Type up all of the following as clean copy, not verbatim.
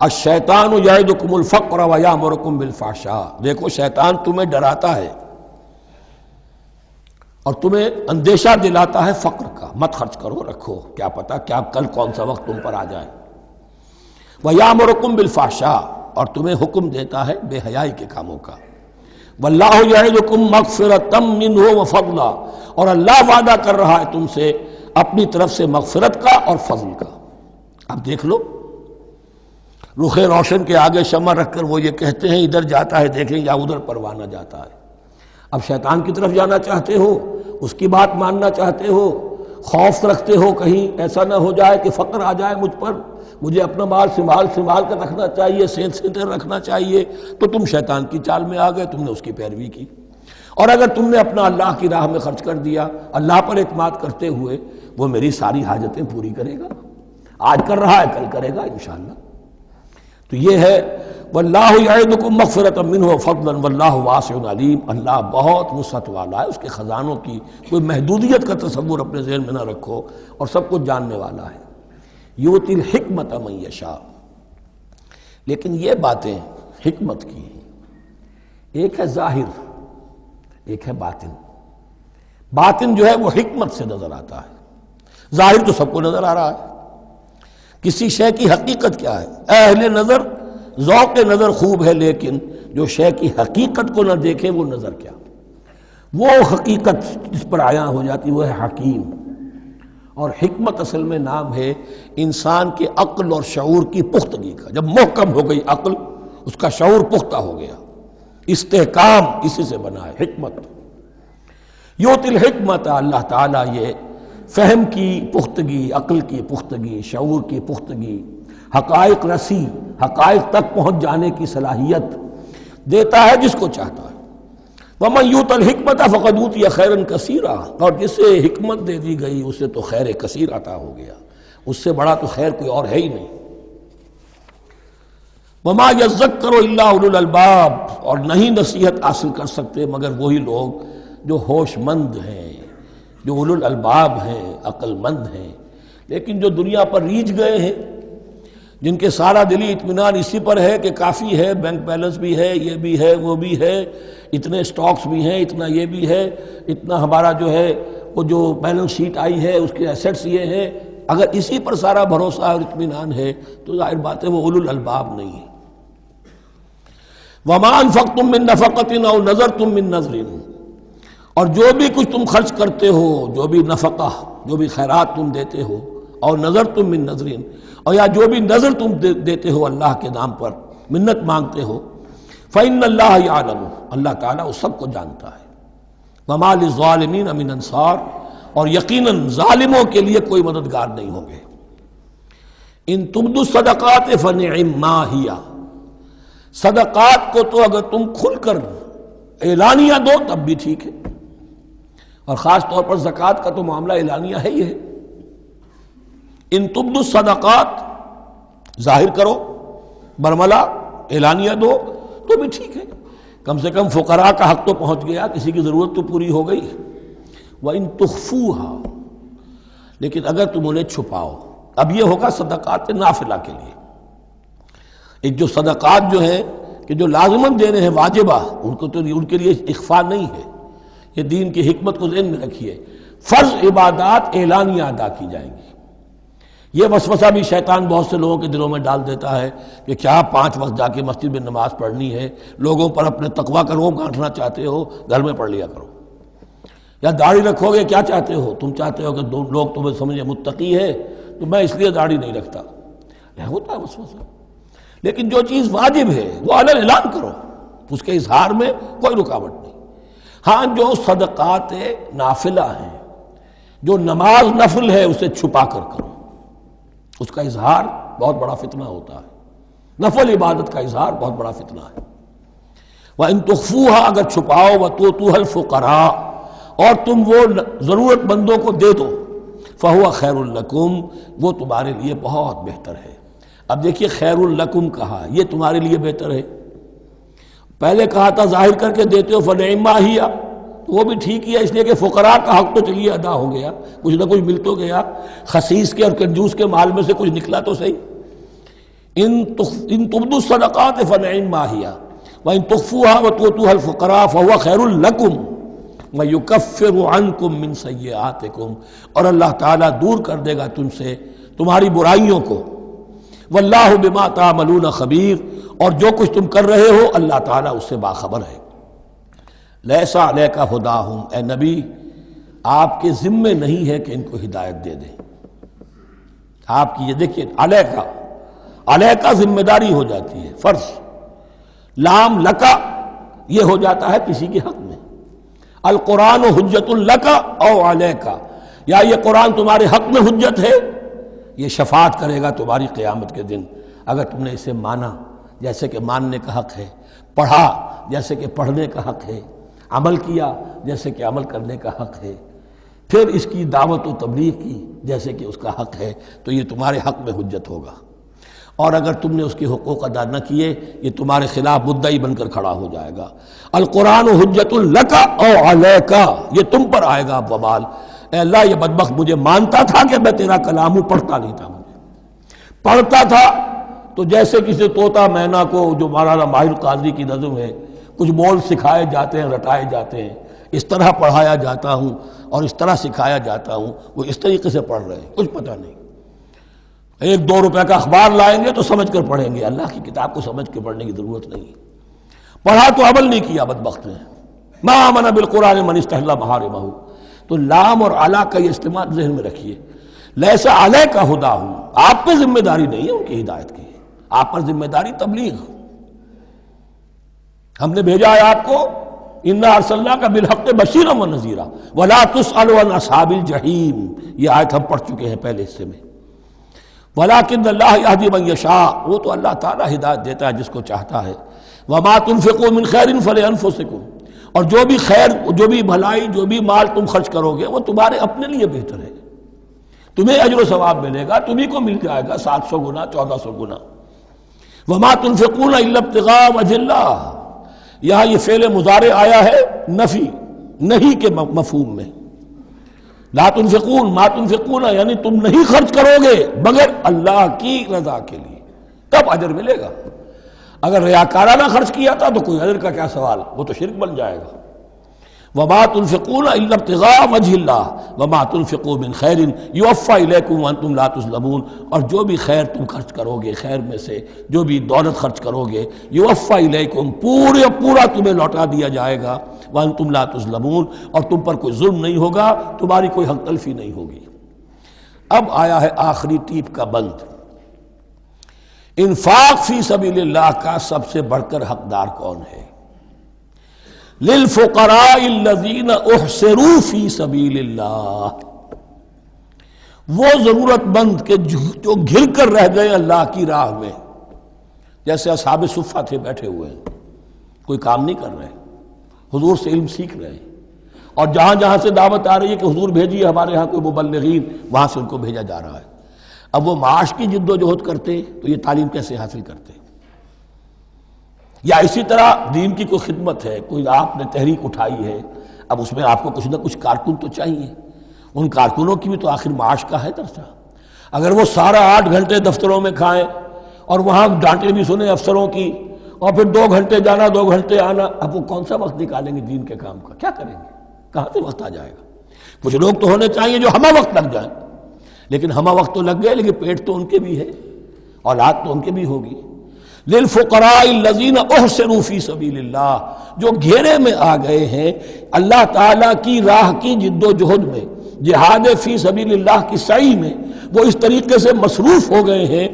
الشیطان یعدکم الفقر ویامرکم بالفحشاء، دیکھو شیطان تمہیں ڈراتا ہے اور تمہیں اندیشہ دلاتا ہے فقر کا، مت خرچ کرو، رکھو، کیا پتا کیا کل کون سا وقت تم پر آ جائے۔ ویامرکم بالفحشاء، اور تمہیں حکم دیتا ہے بے حیائی کے کاموں کا۔ واللہ یعدکم مغفرۃ منہ وفضلا، اور اللہ وعدہ کر رہا ہے تم سے اپنی طرف سے مغفرت کا اور فضل کا۔ اب دیکھ لو، رخ روشن کے آگے شمع رکھ کر وہ یہ کہتے ہیں ادھر جاتا ہے دیکھیں یا ادھر پروانہ جاتا ہے۔ اب شیطان کی طرف جانا چاہتے ہو، اس کی بات ماننا چاہتے ہو، خوف رکھتے ہو کہیں ایسا نہ ہو جائے کہ فقر آ جائے مجھ پر، مجھے اپنا مال سنبھال کر رکھنا چاہیے، صحت رکھنا چاہیے، تو تم شیطان کی چال میں آ گئے، تم نے اس کی پیروی کی۔ اور اگر تم نے اپنا اللہ کی راہ میں خرچ کر دیا، اللہ پر اعتماد کرتے ہوئے، وہ میری ساری حاجتیں پوری کرے گا، آج کر رہا ہے کل کرے گا انشاءاللہ۔ تو یہ ہے واللہ یعدکم مغفرۃ منہ وفضلا واللہ واسع علیم، اللہ بہت وسعت والا ہے، اس کے خزانوں کی کوئی محدودیت کا تصور اپنے ذہن میں نہ رکھو، اور سب کچھ جاننے والا ہے۔ یؤتی الحکمۃ من یشاء، لیکن یہ باتیں حکمت کی ہیں، ایک ہے ظاہر ایک ہے باطن۔ باطن جو ہے وہ حکمت سے نظر آتا ہے، ظاہر تو سب کو نظر آ رہا ہے۔ کسی شے کی حقیقت کیا ہے؟ اہل نظر ذوق نظر خوب ہے، لیکن جو شے کی حقیقت کو نہ دیکھے وہ نظر کیا؟ وہ حقیقت جس پر عیاں ہو جاتی وہ ہے حکیم۔ اور حکمت اصل میں نام ہے انسان کے عقل اور شعور کی پختگی کا۔ جب محکم ہو گئی عقل، اس کا شعور پختہ ہو گیا، استحکام اسی سے بنا ہے حکمت۔ یؤتی الحکمت، اللہ تعالیٰ یہ فہم کی پختگی، عقل کی پختگی، شعور کی پختگی، حقائق رسی، حقائق تک پہنچ جانے کی صلاحیت دیتا ہے جس کو چاہتا ہے۔ وَمَن یُؤْتَ الْحِکْمَةَ فَقَدْ أُوتِیَ خَیْرًا کَثِیرًا، اور جسے حکمت دے دی گئی اسے تو خیر کثیر عطا ہو گیا، اس سے بڑا تو خیر کوئی اور ہے ہی نہیں۔ وَمَا يَذَّكَّرُ إِلَّا أُولُو الْأَلْبَابِ، اور نہیں نصیحت حاصل کر سکتے مگر وہی لوگ جو ہوش مند ہیں، جو اولو الالباب ہیں، عقل مند ہیں۔ لیکن جو دنیا پر ریجھ گئے ہیں، جن کے سارا دلی اطمینان اسی پر ہے کہ کافی ہے، بینک بیلنس بھی ہے، یہ بھی ہے، وہ بھی ہے، اتنے سٹاکس بھی ہیں، اتنا یہ بھی ہے، اتنا ہمارا جو ہے وہ جو بیلنس شیٹ آئی ہے اس کے ایسٹس یہ ہیں، اگر اسی پر سارا بھروسہ اور اطمینان ہے تو ظاہر بات ہے وہ اولو الالباب نہیں ہے۔ وَمَا أَنفَقْتُم مِّن نَفَقَةٍ أَوْ نَذَرْتُم مِّن نَذْرٍ، اور جو بھی کچھ تم خرچ کرتے ہو، جو بھی نفقہ، جو بھی خیرات تم دیتے ہو، اور نظر تم من نظرین، اور یا جو بھی نظر تم دیتے ہو اللہ کے نام پر، منت مانگتے ہو، فإن اللہ یعلم، اللہ تعالیٰ اس سب کو جانتا ہے۔ وما للظالمین من انصار، اور یقیناً ظالموں کے لیے کوئی مددگار نہیں ہوں گے۔ ان تبدوا الصدقات فنعما ہی، صدقات کو تو اگر تم کھل کر اعلانیہ دو تب بھی ٹھیک ہے، اور خاص طور پر زکوٰۃ کا تو معاملہ اعلانیہ ہے ہی ہے۔ ان تبدوا الصدقات، ظاہر کرو، برملا اعلانیہ دو تو بھی ٹھیک ہے، کم سے کم فقراء کا حق تو پہنچ گیا، کسی کی ضرورت تو پوری ہو گئی۔ وَإِن تُخْفُوهَا، لیکن اگر تم انہیں چھپاؤ، اب یہ ہوگا صدقات نافلہ کے لیے۔ ایک جو صدقات جو ہیں کہ جو لازماً دینے ہیں واجبہ، ان کو تو ان کے لیے اخفاء نہیں ہے، یہ دین کی حکمت کو ذہن میں رکھیے۔ فرض عبادات اعلانیہ ادا کی جائیں گی۔ یہ وسوسہ بھی شیطان بہت سے لوگوں کے دلوں میں ڈال دیتا ہے کہ کیا 5 وقت جا کے مسجد میں نماز پڑھنی ہے، لوگوں پر اپنے تقویٰ کا روب گانٹھنا چاہتے ہو، گھر میں پڑھ لیا کرو۔ یا داڑھی رکھو گے، کیا چاہتے ہو؟ تم چاہتے ہو کہ لوگ تمہیں سمجھے متقی ہے تو میں اس لیے داڑھی نہیں رکھتا، یہ ہوتا ہے وسوسہ۔ لیکن جو چیز واجب ہے وہ علن اعلان کرو، اس کے اظہار میں کوئی رکاوٹ نہیں۔ ہاں جو صدقات نافلہ ہیں، جو نماز نفل ہے اسے چھپا کر کرو، اس کا اظہار بہت بڑا فتنہ ہوتا ہے، نفل عبادت کا اظہار بہت بڑا فتنہ ہے۔ وَإِن تُخْفُوهَا، اگر چھپاؤ، وَتُؤْتُوهَا الْفُقَرَاءَ، اور تم وہ ضرورت مندوں کو دے دو، فَهُوَ خَيْرٌ لَكُمْ، وہ تمہارے لیے بہت بہتر ہے۔ اب دیکھیے خیر الکم کہا، یہ تمہارے لیے بہتر ہے۔ پہلے کہا تھا ظاہر کر کے دیتے ہو فنعما ہی، وہ بھی ٹھیک ہی ہے، اس لیے کہ فقراء کا حق تو چلیے ادا ہو گیا، کچھ نہ کچھ مل تو گیا، خسیس کے اور کنجوس کے مال میں سے کچھ نکلا تو صحیح۔ ان تبدوا الصدقات فنعما هي وان تخفوها وتؤتوها الفقراء فهو خير لكم ويكفر عنكم من سيئاتكم، اور اللہ تعالیٰ دور کر دے گا تم سے تمہاری برائیوں کو. واللہ بما تعملون خبیر، اور جو کچھ تم کر رہے ہو اللہ تعالیٰ اس سے باخبر ہے. لیس علیک ھداھم، اے نبی آپ کے ذمے نہیں ہے کہ ان کو ہدایت دے دیں. آپ کی یہ دیکھیے علیکا ذمہ داری ہو جاتی ہے، فرض. لام لکا یہ ہو جاتا ہے کسی کے حق میں. القرآن حجت لکا او علیکا، یا یہ قرآن تمہارے حق میں حجت ہے، یہ شفاعت کرے گا تمہاری قیامت کے دن اگر تم نے اسے مانا جیسے کہ ماننے کا حق ہے، پڑھا جیسے کہ پڑھنے کا حق ہے، عمل کیا جیسے کہ عمل کرنے کا حق ہے، پھر اس کی دعوت و تبلیغ کی جیسے کہ اس کا حق ہے، تو یہ تمہارے حق میں حجت ہوگا. اور اگر تم نے اس کے حقوق ادا نہ کیے یہ تمہارے خلاف مدعی بن کر کھڑا ہو جائے گا. القرآن حجت لکا او علیکا، یہ تم پر آئے گا وبال. اے اللہ یہ بدبخت مجھے مانتا تھا کہ میں تیرا کلام ہوں، پڑھتا نہیں تھا. مجھے پڑھتا تھا تو جیسے کسی طوطا مینا کو، جو مولانا ماہر قاضی کی نظم ہے، کچھ بول سکھائے جاتے ہیں، رٹائے جاتے ہیں، اس طرح پڑھایا جاتا ہوں اور اس طرح سکھایا جاتا ہوں، وہ اس طریقے سے پڑھ رہے ہیں، کچھ پتہ نہیں. 1-2 روپے کا اخبار لائیں گے تو سمجھ کر پڑھیں گے، اللہ کی کتاب کو سمجھ کے پڑھنے کی ضرورت نہیں. پڑھا تو عمل نہیں کیا بدبخت نے. ما آمن بالقرآن من استحل محارمہ. تو لام اور علا کا یہ استعمال ذہن میں رکھیے. لیس علیک ھداھم، آپ پہ ذمہ داری نہیں ہے ان کی ہدایت کی، آپ پر ذمہ داری تبلیغ. ہم نے بھیجا ہے آپ کو، انا ارسلناک بالحق بشیرا ونذیرا ولا تسأل عن اصحاب الجحیم. یہ آیت ہم پڑھ چکے ہیں پہلے حصے میں. ولیکن اللہ یہدی من یشاء، وہ تو اللہ تعالیٰ ہدایت دیتا ہے جس کو چاہتا ہے. وما تنفقوا من خیر فلانفسکم، اور جو بھی خیر، جو بھی بھلائی، جو بھی مال تم خرچ کرو گے وہ تمہارے اپنے لیے بہتر ہے. تمہیں اجر و ثواب ملے گا، تمہیں کو مل جائے گا 700 گنا 1400 گنا. وما تنفقون الا ابتغاء وجہ اللہ، یہاں یہ فعل مضارع آیا ہے نفی نہیں کے مفہوم میں. لا تنفقون ما تنفقون، یعنی تم نہیں خرچ کرو گے مگر اللہ کی رضا کے لیے، تب اجر ملے گا. اگر ریاکارانہ خرچ کیا تھا تو کوئی اجر کا کیا سوال، وہ تو شرک بن جائے گا. وما تنفقون الا ابتغاء وجہ اللہ وما تنفقوا من خیر یوفی الیکم وانتم لا تظلمون، اور جو بھی خیر تم خرچ کرو گے، خیر میں سے جو بھی دولت خرچ کرو گے، یوفی الیکم پورا تمہیں لوٹا دیا جائے گا، وانتم لا تظلمون، اور تم پر کوئی ظلم نہیں ہوگا، تمہاری کوئی حق تلفی نہیں ہوگی. اب آیا ہے آخری ٹیپ کا بند. انفاق فی سبیل اللہ کا سب سے بڑھ کر حقدار کون ہے؟ للفقراء الذین احصروا فی سبیل اللہ، وہ ضرورت مند کے جو گھر کر رہ گئے اللہ کی راہ میں. جیسے اصحاب صفہ تھے، بیٹھے ہوئے ہیں، کوئی کام نہیں کر رہے، حضور سے علم سیکھ رہے ہیں، اور جہاں جہاں سے دعوت آ رہی ہے کہ حضور بھیجیے ہمارے ہاں کوئی مبلغین، وہاں سے ان کو بھیجا جا رہا ہے. اب وہ معاش کی جد و جہد کرتے تو یہ تعلیم کیسے حاصل کرتے؟ یا اسی طرح دین کی کوئی خدمت ہے، کوئی آپ نے تحریک اٹھائی ہے، اب اس میں آپ کو کچھ نہ کچھ کارکن تو چاہیے. ان کارکنوں کی بھی تو آخر معاش کا ہے درجہ. اگر وہ سارا 8 گھنٹے دفتروں میں کھائیں اور وہاں ڈانٹیں بھی سنیں افسروں کی، اور پھر 2 گھنٹے جانا 2 گھنٹے آنا، اب وہ کون سا وقت نکالیں گے دین کے کام کا؟ کیا کریں گے؟ کہاں سے وقت آ جائے گا؟ کچھ لوگ تو ہونے چاہیے جو ہمہ وقت لگ جائیں، لیکن ہمہ وقت تو لگ گئے، لیکن پیٹ تو ان کے بھی ہے، اولاد تو ان کے بھی ہوگی. للفقراء الذین احصروا فی سبیل اللہ، جو گھیرے میں آ گئے ہیں اللہ تعالیٰ کی راہ کی جد و جہد میں، جہاد فی سبیل اللہ کی سعی میں، وہ اس طریقے سے مصروف ہو گئے ہیں.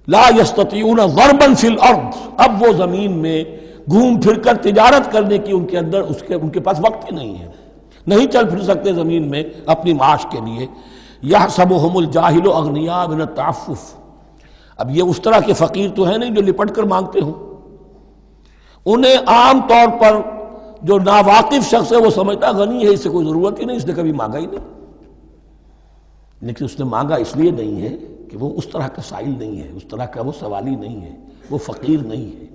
لا یستطیعون ضربا فی الارض، اب وہ زمین میں گھوم پھر کر تجارت کرنے کی ان کے اندر ان کے پاس وقت ہی نہیں ہے، نہیں چل پھر سکتے زمین میں اپنی معاش کے لیے. یحسبهم الجاہل اغنیاء من التعفف، اب یہ اس طرح کے فقیر تو ہیں نہیں جو لپٹ کر مانگتے ہوں. انہیں عام طور پر جو ناواقف شخص ہے وہ سمجھتا غنی ہے، اس سے کوئی ضرورت ہی نہیں، اس نے کبھی مانگا ہی نہیں. لیکن اس نے مانگا اس لیے نہیں ہے کہ وہ اس طرح کا سائل نہیں ہے، اس طرح کا وہ سوالی نہیں ہے، وہ فقیر نہیں ہے،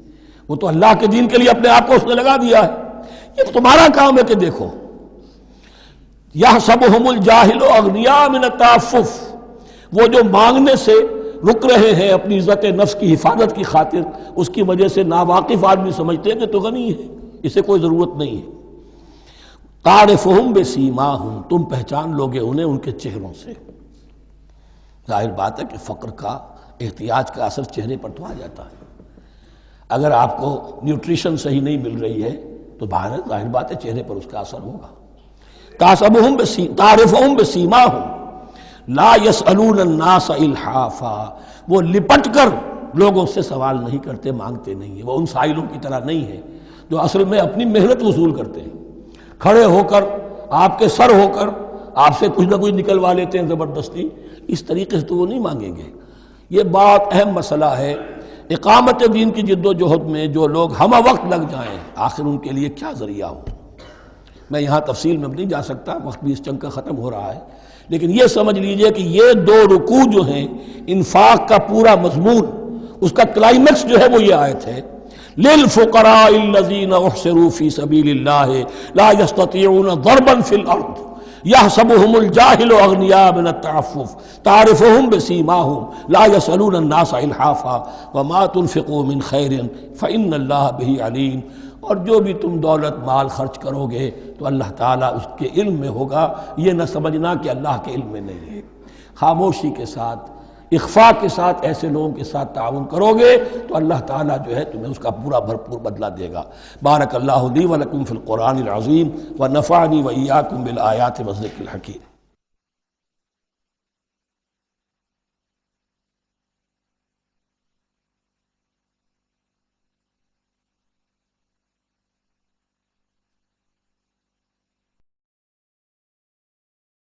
وہ تو اللہ کے دین کے لیے اپنے آپ کو اس نے لگا دیا ہے. یہ تو تمہارا کام ہے کہ دیکھو. یحسبهم الجاہل اغنیاء من التعفف، وہ جو مانگنے سے رک رہے ہیں اپنی عزت نفس کی حفاظت کی خاطر، اس کی وجہ سے ناواقف آدمی سمجھتے ہیں کہ تو غنی ہے، اسے کوئی ضرورت نہیں ہے۔ تعرفہم بسیماہم، تم پہچان لوگے انہیں ان کے چہروں سے۔ ظاہر بات ہے کہ فقر کا، احتیاج کا اثر چہرے پر تو آ جاتا ہے۔ اگر آپ کو نیوٹریشن صحیح نہیں مل رہی ہے تو ظاہر بات ہے چہرے پر اس کا اثر ہوگا۔ تعرفہم بسیماہم لا یسألون الناس الحافا، وہ لپٹ کر لوگوں سے سوال نہیں کرتے، مانگتے نہیں ہیں، وہ ان سائلوں کی طرح نہیں ہے جو اصل میں اپنی محنت وصول کرتے ہیں، کھڑے ہو کر آپ کے سر ہو کر آپ سے کچھ نہ کچھ نکلوا لیتے ہیں زبردستی، اس طریقے سے تو وہ نہیں مانگیں گے۔ یہ بات اہم مسئلہ ہے۔ اقامت دین کی جد و جہد میں جو لوگ ہمہ وقت لگ جائیں، آخر ان کے لیے کیا ذریعہ ہو۔ میں یہاں تفصیل میں نہیں جا سکتا، وقت بھی اس چنگ کا ختم ہو رہا ہے، لیکن یہ سمجھ لیجئے کہ یہ دو رکوع جو ہیں، انفاق کا پورا مضمون، اس کا کلائمیکس جو ہے وہ یہ آیت ہے، للفقراء الذین احصروا فی سبیل اللہ لا یستطیعون ضربا فی الارض یحسبهم الجاہل اغنیاء من التعفف تعرفهم بسیماہم لا یسألون الناس الحافا وما تنفقوا من خیر فإن اللہ بہ علیم۔ اور جو بھی تم دولت مال خرچ کرو گے تو اللہ تعالیٰ اس کے علم میں ہوگا، یہ نہ سمجھنا کہ اللہ کے علم میں نہیں ہے۔ خاموشی کے ساتھ، اخفاء کے ساتھ ایسے لوگوں کے ساتھ تعاون کرو گے تو اللہ تعالیٰ جو ہے تمہیں اس کا پورا بھرپور بدلہ دے گا۔ بارک اللہ لی و لکم فی القرآن العظیم ونفعنی و ایاکم بالآیات والذکر الحکیم۔